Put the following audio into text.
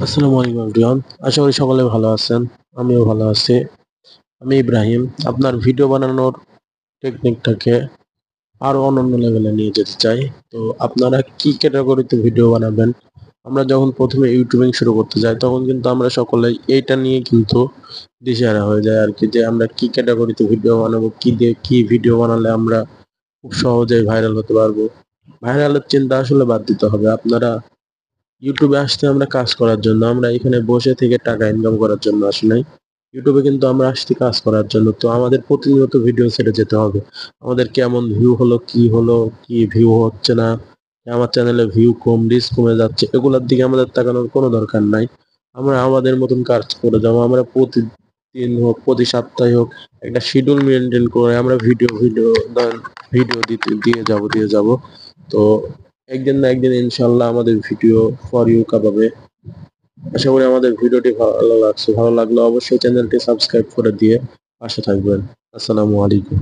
আসসালামু আলাইকুম এভরিওয়ান। আশা করি সকলে ভালো আছেন। আমিও ভালো আছি। আমি ইব্রাহিম। আপনার ভিডিও বানানোর টেকনিকটাকে আরো অনন্য লেভেলে নিয়ে যেতে চাই। তো আপনারা কি ক্যাটাগরিতে ভিডিও বানাবেন? আমরা যখন প্রথমে ইউটিউবিং শুরু করতে যাই তখন কিন্তু আমরা সকলেই এইটা নিয়ে কিন্তু দিশেহারা হয়ে যায় আরকি, যে আমরা কি ক্যাটাগরিতে ভিডিও বানাবো, কি দিয়ে কি ভিডিও বানালে আমরা খুব সহজেই ভাইরাল হতে পারবো। ভাইরালের চিন্তা আসলে বাদ দিতে হবে। আপনারা ইউটিউবে আসছি আমরা কাজ করার জন্য। আমরা এখানে বসে থেকে টাকা ইনকাম করার জন্য আসি নাই। ইউটিউবে কিন্তু আমরা আসছি কাজ করার জন্য। তো আমাদের প্রতিনিয়ত ভিডিও ছেড়ে যেতে হবে। আমাদের কেমন ভিউ হলো, কি ভিউ হচ্ছে না, আমার চ্যানেলে ভিউ কম, রিচ কমে যাচ্ছে, এগুলোর দিকে আমাদের তাকানোর কোনো দরকার নাই। আমরা আমাদের মতন কাজ করে যাবো। আমরা প্রতিদিন হোক, প্রতি সপ্তাহে হোক, একটা শিডিউল মেইনটেইন করে আমরা ভিডিও দিয়ে যাব। তো একদিন না একদিন ইনশাআল্লাহ আমাদের ভিডিও ফর ইউ কাঁপাবে। আশা করি আমাদের ভিডিওটি ভালো লাগছে। ভালো লাগলে অবশ্যই চ্যানেলটি সাবস্ক্রাইব করে দিয়ে পাশে থাকবেন। আসসালামু আলাইকুম।